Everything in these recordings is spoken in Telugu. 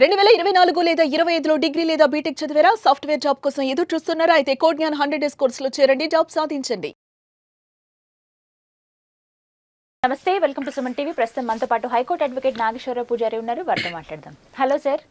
2024 లేదా 25లో డిగ్రీ లేదా బీటెక్ చదివారా? సాఫ్ట్వేర్ జాబ్ కోసం ఎదురు చూస్తున్నారా? అయితే కోడ్ జ్ఞాన్ 100 డేస్ కోర్సులో చేరండి, జాబ్ సాధించండి. నమస్తే, వెల్కమ్ టు సుమన్ టీవీ. ప్రస్తుతం మనతో పాటు హైకోర్టు అడ్వకేట్ నాగేశ్వరరావు పూజారి ఉన్నారు. వారితో మాట్లాడదాం. హలో సార్,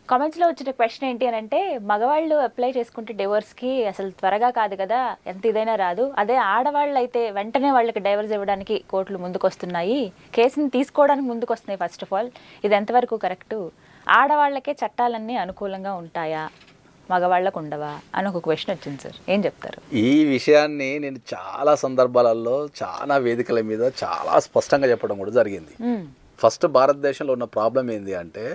కామెంట్స్లో వచ్చిన క్వశ్చన్ ఏంటి అని అంటే, మగవాళ్ళు అప్లై చేసుకుంటే డివోర్స్కి అసలు త్వరగా కాదు కదా, ఎంత ఇదైనా రాదు. అదే ఆడవాళ్ళు అయితే వెంటనే వాళ్ళకి డైవర్స్ ఇవ్వడానికి కోర్టులు ముందుకు వస్తున్నాయి, కేసుని తీసుకోవడానికి ముందుకు వస్తున్నాయి. ఫస్ట్ ఆఫ్ ఆల్ ఇది ఎంతవరకు కరెక్టు? ఆడవాళ్ళకే చట్టాలన్నీ అనుకూలంగా ఉంటాయా, మగవాళ్ళకు ఉండవా అని ఒక క్వశ్చన్ వచ్చింది సార్. ఏం చెప్తారు? ఈ విషయాన్ని నేను చాలా సందర్భాలలో చాలా వేదికల మీద చాలా స్పష్టంగా చెప్పడం కూడా జరిగింది. ఫస్ట్ భారతదేశంలో ఉన్న ప్రాబ్లం ఏంది అంటే,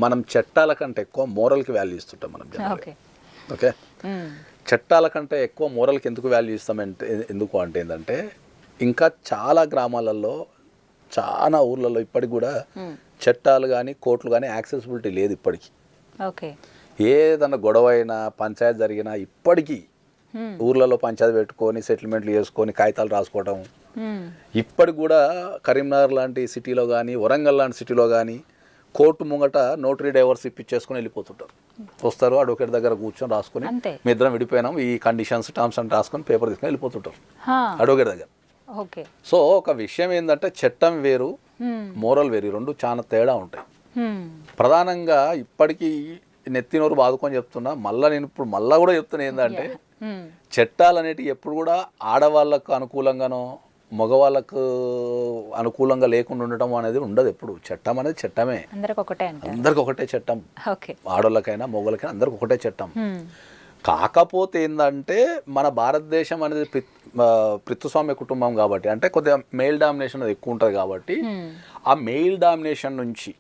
మనం చట్టాల కంటే ఎక్కువ మోరల్కి వాల్యూ ఇస్తుంటాం. మనం ఓకే, చట్టాల కంటే ఎక్కువ మోరల్కి ఎందుకు వాల్యూ ఇస్తామంటే ఎందుకు అంటే ఏంటంటే, ఇంకా చాలా గ్రామాలలో చాలా ఊర్లలో ఇప్పటికి కూడా చట్టాలు కానీ కోర్టులు కానీ యాక్సెసిబిలిటీ లేదు ఇప్పటికీ. ఓకే, ఏదన్నా గొడవ అయినా పంచాయతీ జరిగినా ఇప్పటికీ ఊర్లలో పంచాయతీ పెట్టుకొని సెటిల్మెంట్లు చేసుకొని కాగితాలు రాసుకోవడం. ఇప్పటికి కూడా కరీంనగర్ లాంటి సిటీలో కానీ వరంగల్ లాంటి సిటీలో కానీ కోర్టు ముంగట నోటరీ డైవర్స్ ఇప్పించేసుకుని వెళ్ళిపోతుంటారు. వస్తారు, అడ్వకేట్ దగ్గర కూర్చొని రాసుకుని మీ ఇద్దరం విడిపోయినాం, ఈ కండిషన్స్ టర్మ్స్ అని రాసుకొని పేపర్ తీసుకొని వెళ్ళిపోతుంటారు అడ్వకేట్ దగ్గర. సో ఒక విషయం ఏంటంటే, చట్టం వేరు మోరల్ వేరు, రెండు చాలా తేడా ఉంటాయి. ప్రధానంగా ఇప్పటికీ నెత్తినోరు బాదుకొని చెప్తున్నా, నేను ఇప్పుడు మళ్ళా కూడా చెప్తున్నా ఏంటంటే, చట్టాలు అనేటివి ఎప్పుడు కూడా ఆడవాళ్ళకు అనుకూలంగానో మగవాళ్ళకు అనుకూలంగా లేకుండా ఉండటం అనేది ఉండదు. ఎప్పుడు చట్టం అనేది చట్టమే, అందరికి ఒకటే చట్టం, ఆడవాళ్ళకైనా మగవాళ్ళకైనా అందరికి ఒకటే చట్టం. కాకపోతే ఏంటంటే, మన భారతదేశం అనేది పితృస్వామ్య కుటుంబం కాబట్టి, అంటే కొద్దిగా మెయిల్ డామినేషన్ అది ఎక్కువ ఉంటుంది కాబట్టి, ఆ మెయిల్ డామినేషన్ నుంచి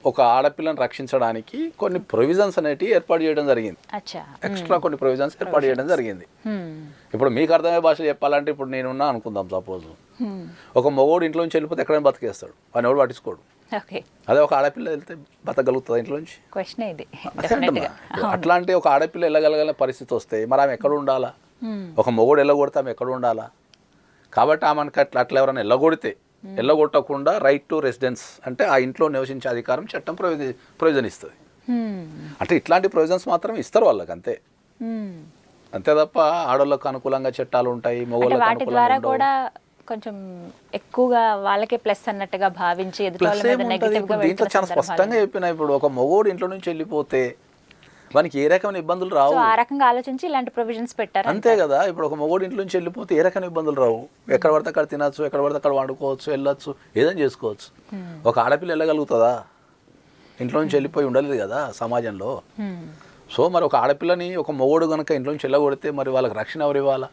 ఒక ఆడపిల్లని రక్షించడానికి కొన్ని ప్రొవిజన్స్ అనేటివి ఏర్పాటు చేయడం జరిగింది. ఎక్స్ట్రా కొన్ని ప్రొవిజన్స్ ఏర్పాటు చేయడం జరిగింది. ఇప్పుడు మీకు అర్థమయ్యే భాష చెప్పాలంటే, ఇప్పుడు నేనున్నా అనుకుందాం, సపోజ్ ఒక మగోడు ఇంట్లో నుంచి వెళ్ళిపోతే ఎక్కడైనా బతికేస్తాడు, వాడిని ఎవడు పట్టించుకోడు. అదే ఒక ఆడపిల్ల వెళ్తే బతకగలుగుతుంది ఇంట్లో నుంచి? అట్లాంటి ఒక ఆడపిల్ల వెళ్ళగలగల పరిస్థితి వస్తే మరి ఆమె ఎక్కడ ఉండాలా? ఒక మగోడు వెళ్ళగొడితే ఆమె ఎక్కడ ఉండాలా? కాబట్టి ఆమెకి అట్లా ఎవరైనా వెళ్ళగొట్టకుండా రైట్ టు రెసిడెన్స్, అంటే ఆ ఇంట్లో నివసించే అధికారం చట్టం ప్రొవిజన్ ఇస్తుంది. అంటే ఇట్లాంటి ప్రొవిజన్స్ మాత్రం ఇస్తారు వాళ్ళకి, అంతే అంతే తప్ప ఆడవాళ్ళకు అనుకూలంగా చట్టాలు ఉంటాయి, మగవాళ్ళకి అనుకూలంగా కూడా కొంచెం ఎక్కువగా వాళ్ళకే ప్లస్ అన్నట్టుగా భావించి దీంట్లో చాలా స్పష్టంగా చెప్పిన. ఇప్పుడు ఒక మగోడు ఇంట్లో నుంచి వెళ్ళిపోతే మనకి ఏ రకమైన ఇబ్బందులు రావు. ఆ రకంగా ఆలోచించి ఇలాంటి ప్రొవిజన్స్ పెట్టారు, అంతే కదా. ఇప్పుడు ఒక మగోడు ఇంట్లో నుంచి వెళ్ళిపోతే ఏ రకమైన ఇబ్బందులు రావు. ఎక్కడ పడితే అక్కడ తినచ్చు, ఎక్కడ పడితే అక్కడ వండుకోవచ్చు, వెళ్ళొచ్చు, ఏదైనా చేసుకోవచ్చు. ఒక ఆడపిల్ల వెళ్ళగలుగుతుందా? ఇంట్లో నుంచి వెళ్ళిపోయి ఉండలేదు కదా సమాజంలో. సో మరి ఒక ఆడపిల్లని ఒక మగోడు కనుక ఇంట్లో నుంచి వెళ్ళగొడితే మరి వాళ్ళకి రక్షణ ఎవరు ఇవ్వాలా?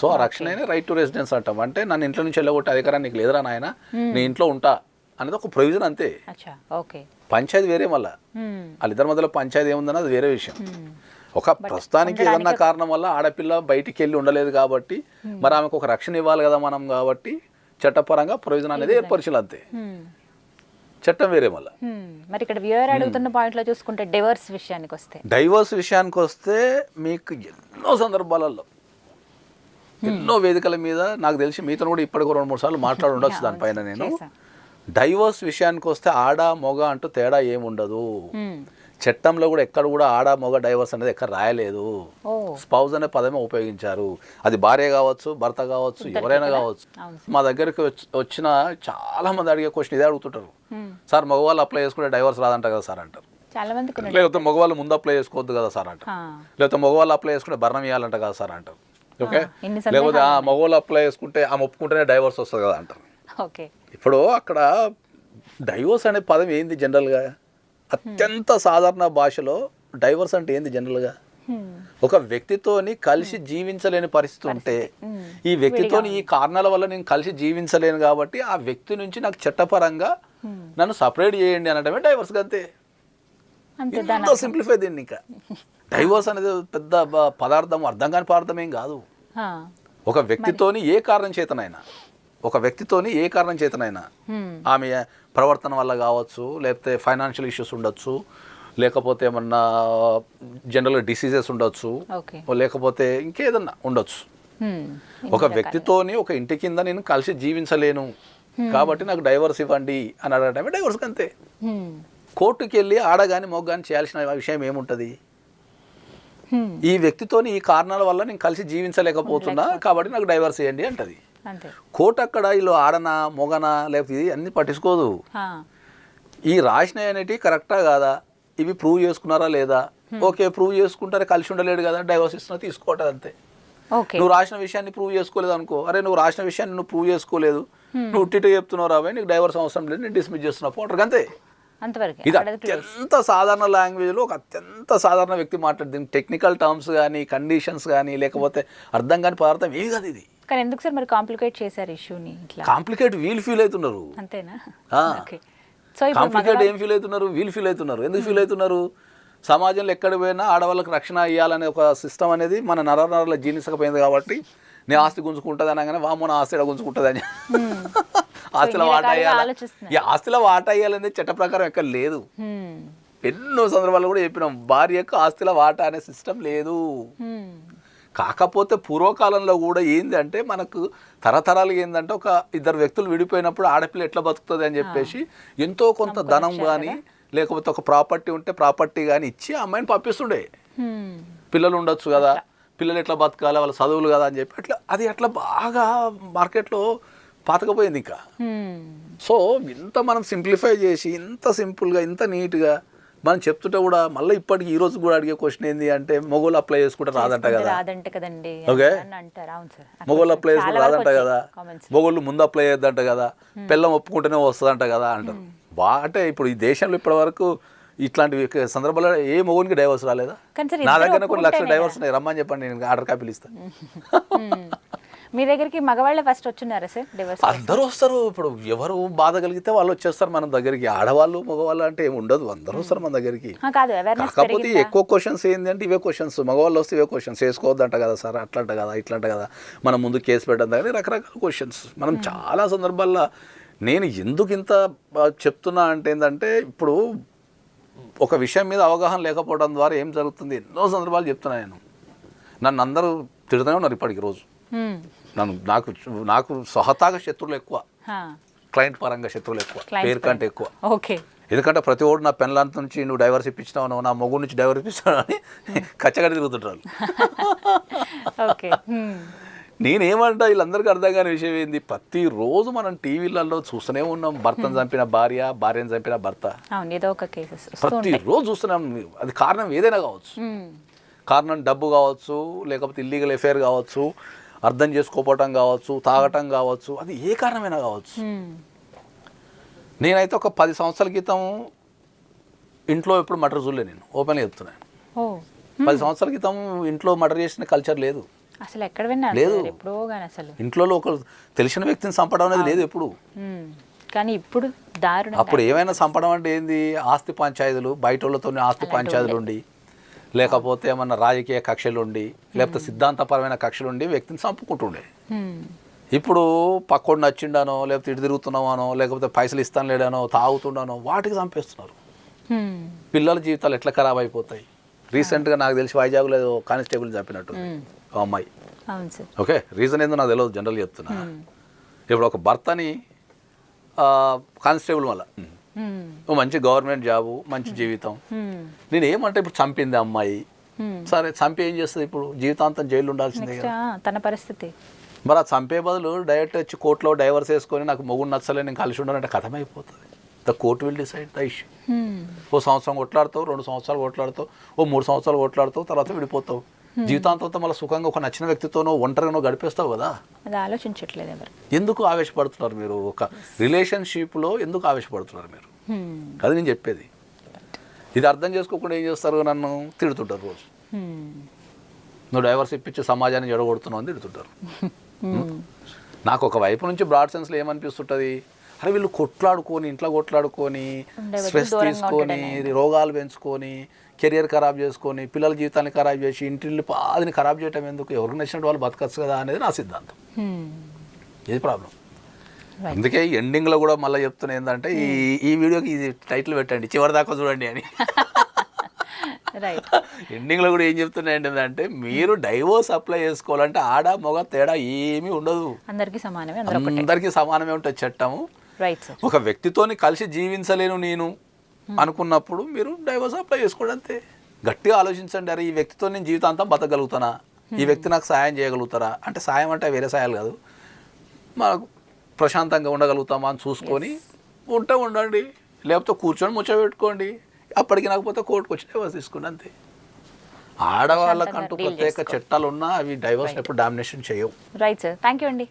సో ఆ రక్షణ అయినా రైట్ టు రెసిడెన్స్ అంటాం. అంటే నన్ను ఇంట్లో నుంచి వెళ్ళగొట్టే అధికారం నీకు లేదురా నాయన, నీ ఇంట్లో ఉంటా అనేది ఒక ప్రొవిజన్, అంతే. పంచాయతీ వేరే, మళ్ళీ వాళ్ళిద్దరి మధ్యలో పంచాయతీ ఏముందని అది వేరే విషయం. ఒక ప్రస్తుతానికి ఏదన్నా కారణం వల్ల ఆడపిల్ల బయటికి వెళ్ళి ఉండలేదు కాబట్టి మరి ఆమెకు ఒక రక్షణ ఇవ్వాలి కదా మనం, కాబట్టి చట్టపరంగా ప్రొవిజన్ అనేది ఏర్పరిచాలి, అంతే. చట్టం వేరే. మళ్ళీ మరి ఇక్కడ వ్యూయర్ అడుగుతున్న పాయింట్లో చూసుకుంటే డైవర్స్ విషయానికి వస్తే మీకు ఎన్నో సందర్భాలలో ఎన్నో వేదికల మీద నాకు తెలిసి మీతో కూడా ఇప్పటికి 2-3 సార్లు మాట్లాడి ఉండొచ్చు దానిపైన. నేను డైవర్స్ విషయానికి వస్తే ఆడ మొగ అంటూ తేడా ఏముండదు. చట్టంలో కూడా ఎక్కడ కూడా ఆడ మొగ డైవర్స్ అనేది ఎక్కడ రాయలేదు. స్పౌజ్ అనే పదమే ఉపయోగించారు. అది భార్య కావచ్చు, భర్త కావచ్చు, ఎవరైనా కావచ్చు. మా దగ్గరికి వచ్చిన చాలా మంది అడిగే క్వశ్చన్ ఇదే అడుగుతుంటారు, సార్ మగవాళ్ళు అప్లై చేసుకుంటే డైవర్స్ రాదంట కదా సార్ అంటారు. లేకపోతే మగవాళ్ళు ముందు అప్లై చేసుకోవద్దు కదా సార్ అంటారు. లేకపోతే మగవాళ్ళు అప్లై చేసుకుంటే భరణం ఇవ్వాలంట కదా సార్ అంటారు. ఓకే, లేకపోతే మగవాళ్ళు అప్లై చేసుకుంటే ఆమె ఒప్పుకుంటేనే డైవర్స్ వస్తుంది కదా అంటారు. ఇప్పుడు అక్కడ డైవర్స్ అనే పదం ఏంది జనరల్గా? అత్యంత సాధారణ భాషలో డైవర్స్ అంటే ఏంది జనరల్గా? ఒక వ్యక్తితోని కలిసి జీవించలేని పరిస్థితి ఉంటే, ఈ వ్యక్తితోని ఈ కారణాల వల్ల నేను కలిసి జీవించలేను కాబట్టి ఆ వ్యక్తి నుంచి నాకు చట్టపరంగా నన్ను సపరేట్ చేయండి అనడమే డైవర్స్. అంతే, ఎంతో సింప్లిఫై దీన్ని. ఇంకా డైవర్స్ అనేది పెద్ద పదార్థం, అర్థం కాని పదార్థం ఏం కాదు. ఒక వ్యక్తితోని ఏ కారణం చేతనైనా ఆమె ప్రవర్తన వల్ల కావచ్చు, లేకపోతే ఫైనాన్షియల్ ఇష్యూస్ ఉండొచ్చు, లేకపోతే ఏమన్నా జనరల్గా డిసీజెస్ ఉండొచ్చు, లేకపోతే ఇంకేదన్నా ఉండొచ్చు. ఒక వ్యక్తితోని ఒక ఇంటి కింద నేను కలిసి జీవించలేను, కాబట్టి నాకు డైవర్స్ ఇవ్వండి అని అడగటమే డైవర్స్ అంతే. కోర్టుకి వెళ్ళి ఆడగాని మొగ్గాని చేయాల్సిన విషయం ఏముంటుంది? ఈ వ్యక్తితోని ఈ కారణాల వల్ల నేను కలిసి జీవించలేకపోతున్నా కాబట్టి నాకు డైవర్స్ ఇవ్వండి అంటది. కోర్టు అక్కడ వీళ్ళు ఆడనా మొగనా లేకపోతే ఇది అన్ని పట్టించుకోదు. ఈ రాసినవి అనేటివి కరెక్టా కాదా, ఇవి ప్రూవ్ చేసుకున్నారా లేదా, ఓకే ప్రూవ్ చేసుకుంటారే కలిసి ఉండలేడు కదా డైవర్స్ ఇస్తున్నా తీసుకోవటం అంతే. నువ్వు రాసిన విషయాన్ని ప్రూవ్ చేసుకోలేదు అనుకో, అరే నువ్వు రాసిన విషయాన్ని నువ్వు ప్రూవ్ చేసుకోలేదు, నువ్వు ఉట్టిట చెప్తున్నావు రాబోయే నీకు డైవర్స్ అవసరం లేదు నేను డిస్మిస్ చేస్తున్నా పోటర్ అంతే. ఇది అత్యంత సాధారణ లాంగ్వేజ్లో ఒక అత్యంత సాధారణ వ్యక్తి మాట్లాడుతుంది. టెక్నికల్ టర్మ్స్ కానీ కండిషన్స్ కానీ లేకపోతే అర్థం కాని పదార్థం ఏమి కాదు ఇది. కానీ ఎందుకు సార్ మరి కాంప్లికేట్ చేశారు ఇష్యూని? కాంప్లికేట్ వీళ్ళు ఫీల్ అవుతున్నారు అంతేనా? కాంప్లికేట్ ఏం ఫీల్ అవుతున్నారు? వీళ్ళు ఫీల్ అవుతున్నారు. ఎందుకు ఫీల్ అవుతున్నారు? సమాజంలో ఎక్కడ పోయినా ఆడవాళ్ళకి రక్షణ ఇవ్వాలనే ఒక సిస్టమ్ అనేది మన నరనరలో జీర్ణించకపోయింది కాబట్టి నీ ఆస్తి గుంజుకుంటుంది అనగానే వామో నా ఆస్తి గుంజుకుంటుంది అని ఆస్తిలో వాటా అయ్యాలి. ఈ ఆస్తిలో వాటా అయ్యాలనేది చట్ట ప్రకారం ఎక్కడ లేదు. ఎన్నో సందర్భాల్లో కూడా చెప్పినాం భార్యకు ఆస్తిలో వాటా అనే సిస్టమ్ లేదు. కాకపోతే పూర్వకాలంలో కూడా ఏంది అంటే మనకు తరతరాలుగా ఏంటంటే ఒక ఇద్దరు వ్యక్తులు విడిపోయినప్పుడు ఆడపిల్ల ఎట్లా బతుకుతుంది అని చెప్పేసి ఎంతో కొంత ధనం కానీ లేకపోతే ఒక ప్రాపర్టీ ఉంటే ప్రాపర్టీ కానీ ఇచ్చి ఆ అమ్మాయిని పంపిస్తుండే. పిల్లలు ఉండొచ్చు కదా, పిల్లలు ఎట్లా బతకాలి వాళ్ళ చదువులు కదా అని చెప్పి అట్లా అది అట్లా బాగా మార్కెట్లో పాతకపోయింది. ఇంకా సో ఇంత మనం సింప్లిఫై చేసి ఇంత సింపుల్గా ఇంత నీట్గా మనం చెప్తుంటే కూడా మళ్ళీ ఇప్పటికి ఈ రోజు కూడా అడిగే క్వశ్చన్ ఏంది అంటే మొగోళ్ళు అప్లై చేసుకుంటే రాదంట కదా. ఓకే మొగోళ్ళు అప్లై చేసుకుంటే రాదంట కదా, మొగోళ్ళు ముందు అప్లై చేయొద్దంట కదా, పిల్లం ఒప్పుకుంటేనే వస్తుందంట కదా అంటారు. అంటే ఇప్పుడు ఈ దేశంలో ఇప్పటి వరకు ఇట్లాంటి సందర్భాల్లో ఏ మొగోనికి డైవర్స్ రాలేదా? నా దగ్గర కొన్ని లక్షల డైవర్స్ ఉన్నాయి, రమ్మని చెప్పండి నేను ఆర్డర్ కాపీలు ఇస్తాను. మీ దగ్గరికి మగవాళ్ళే ఫస్ట్ వచ్చున్నారా సార్ డివోర్స్? అందరూ వస్తారు. ఇప్పుడు ఎవరు బాధ కలిగితే వాళ్ళు వచ్చేస్తారు మన దగ్గరికి. ఆడవాళ్ళు మగవాళ్ళు అంటే ఏమి ఉండదు, అందరూ వస్తారు మన దగ్గరికి. కాకపోతే ఎక్కువ క్వశ్చన్స్ ఏంటంటే ఇవే క్వశ్చన్స్. మగవాళ్ళు వస్తే ఇవే క్వశ్చన్స్, వేసుకోవద్దంట కదా సార్, అట్లంట కదా ఇట్లంట కదా, మనం ముందు కేసు పెట్టడం కానీ రకరకాల క్వశ్చన్స్. మనం చాలా సందర్భాల్లో నేను ఎందుకు ఇంత చెప్తున్నా అంటే ఏంటంటే ఇప్పుడు ఒక విషయం మీద అవగాహన లేకపోవడం ద్వారా ఏం జరుగుతుంది ఎన్నో సందర్భాలు చెప్తున్నా నేను. నన్ను అందరూ తిడుతూనే ఉన్నారు ఇప్పటికి రోజు. నాకు సహతాగా శత్రువులు ఎక్కువ, క్లయింట్ పరంగా శత్రువులు ఎక్కువ, పేరు కంటే ఎక్కువ. ఎందుకంటే ప్రతి ఓడు నా పెన్లాంత నుంచి నువ్వు డైవర్స్ ఇప్పించినావు, నా మొగ్గు నుంచి డైవర్స్ ఇప్పించినావు అని కచ్చగడి తిరుగుతుంటారు. నేనేమంటా వీళ్ళందరికీ అర్థం కాని విషయం ఏంది, ప్రతిరోజు మనం టీవీలలో చూస్తూనే ఉన్నాం భర్తను చంపిన భార్య, భార్యను చంపిన భర్త, ప్రతిరోజు చూస్తున్నాం. అది కారణం ఏదైనా కావచ్చు, కారణం డబ్బు కావచ్చు, లేకపోతే ఇల్లీగల్ ఎఫైర్ కావచ్చు, అర్థం చేసుకోపోవటం కావచ్చు, తాగటం కావచ్చు, అది ఏ కారణమైనా కావచ్చు. నేనైతే ఒక 10 సంవత్సరాల క్రితం ఇంట్లో ఎప్పుడు మర్డర్ చూడలే, నేను ఓపెన్గా చెప్తున్నాను. 10 సంవత్సరాల క్రితం ఇంట్లో మర్డర్ చేసిన కల్చర్ లేదు అసలు, ఎక్కడ విన్నా లేదు. అసలు ఇంట్లో ఒక తెలిసిన వ్యక్తిని చంపడం అనేది లేదు ఎప్పుడు. కానీ ఇప్పుడు దారుణం. అప్పుడు ఏమైనా చంపడం అంటే ఏంది, ఆస్తి పంచాయతీలు, బయట వాళ్ళతో ఆస్తి పంచాయతీలు ఉండి, లేకపోతే ఏమన్నా రాజకీయ కక్షలు ఉండి, లేకపోతే సిద్ధాంతపరమైన కక్షలు ఉండి వ్యక్తిని చంపుకుంటుండే. ఇప్పుడు పక్కోడు నచ్చిండానో, లేకపోతే ఇటు తిరుగుతున్నావానో, లేకపోతే పైసలు ఇస్తాను లేడానో, తాగుతుండానో వాటికి చంపేస్తున్నారు. పిల్లల జీవితాలు ఎట్లా ఖరాబ్ అయిపోతాయి. రీసెంట్గా నాకు తెలిసి వైజాగ్లో కానిస్టేబుల్ చంపినట్టు అమ్మాయి. ఓకే, రీజన్ ఏందో నాకు తెలియదు, జనరల్ చెప్తున్నా. ఇప్పుడు ఒక భర్తని కానిస్టేబుల్ వల్ల మంచి గవర్నమెంట్ జాబు, మంచి జీవితం. నేను ఏమంటే ఇప్పుడు చంపింది అమ్మాయి, సరే చంపి ఏం చేస్తుంది, ఇప్పుడు జీవితాంతం జైలు ఉండాల్సిందే కదా తన పరిస్థితి. మరి ఆ చంపే బదులు డైరెక్ట్ వచ్చి కోర్టులో డైవర్స్ వేసుకొని నాకు మొగుడు నచ్చలే నేను కలిసి ఉండాలంటే కథమైపోతుంది. The court will decide the issue. ఓ సంవత్సరం కొట్లాడుతావు, 2 సంవత్సరాలు కొట్లాడుతావు, ఓ 3 సంవత్సరాలు కొట్లాడుతావు, తర్వాత విడిపోతావు. జీవితాంతంతో మళ్ళీ సుఖంగా ఒక నచ్చిన వ్యక్తితోనో ఒంటరిగానో గడిపేస్తావు కదా. అది ఆలోచించట్లేదు ఎవరు. ఎందుకు ఆవేశపడుతున్నారు మీరు? ఒక రిలేషన్షిప్లో ఎందుకు ఆవేశపడుతున్నారు మీరు? అది నేను చెప్పేది. ఇది అర్థం చేసుకోకుండా ఏం చేస్తారు, నన్ను తిడుతుంటారు రోజు. నువ్వు డైవర్స్ ఇప్పించి సమాజాన్ని జడగొడుతున్నావు అని తిడుతుంటారు. నాకు ఒక వైపు నుంచి బ్రాడ్ సెన్స్లో ఏమనిపిస్తుంటుంది, అరే వీళ్ళు కొట్లాడుకొని, ఇంట్లో కొట్లాడుకొని, స్ట్రెస్ తీసుకొని, రోగాలు పెంచుకొని, కెరియర్ ఖరాబ్ చేసుకొని, పిల్లల జీవితాన్ని ఖరాబ్ చేసి, ఇంటిల్ని పాదిని ఖరాబ్ చేయటం ఎందుకు? ఎవరికి నచ్చినట్టు వాళ్ళు బతకచ్చు కదా అనేది నా సిద్ధాంతం. ఇది ప్రాబ్లం. అందుకే ఎండింగ్లో కూడా మళ్ళీ చెప్తున్నా ఏంటంటే ఈ వీడియోకి ఇది టైటిల్ పెట్టండి, చివరి దాకా చూడండి అని. రైట్. ఎండింగ్లో కూడా ఏం చెప్తున్నా ఏంటంటే మీరు డైవోర్స్ అప్లై చేసుకోవాలంటే ఆడ మగ తేడా ఏమీ ఉండదు, అందరికీ సమానమే, అందరూ ఒకటే. అందరికీ సమానమే ఉంటుంది చట్టము. Right sir. ఒక వ్యక్తితోని కలిసి జీవించలేను నేను అనుకున్నప్పుడు మీరు డైవోర్స్ అప్లై చేసుకోండి అంతే. గట్టిగా ఆలోచించండి, అరే ఈ వ్యక్తితో నేను జీవితాంతం బతకగలుగుతానా, ఈ వ్యక్తి నాకు సాయం చేయగలుగుతారా, అంటే సాయం అంటే వేరే సాయాలు కాదు, మనకు ప్రశాంతంగా ఉండగలుగుతామా అని చూసుకొని ఉండండి, లేకపోతే కూర్చొని ముచ్చబెట్టుకోండి, అప్పటికి నాకపోతే కోర్టుకు వచ్చి డైవర్స్ తీసుకోండి అంతే. ఆడవాళ్ళకంటూ ప్రత్యేక చట్టాలు ఉన్నా అవి డైవర్స్ ఎప్పుడు డామినేషన్ చేయవు. రైట్ సార్, థ్యాంక్ యూ అండి.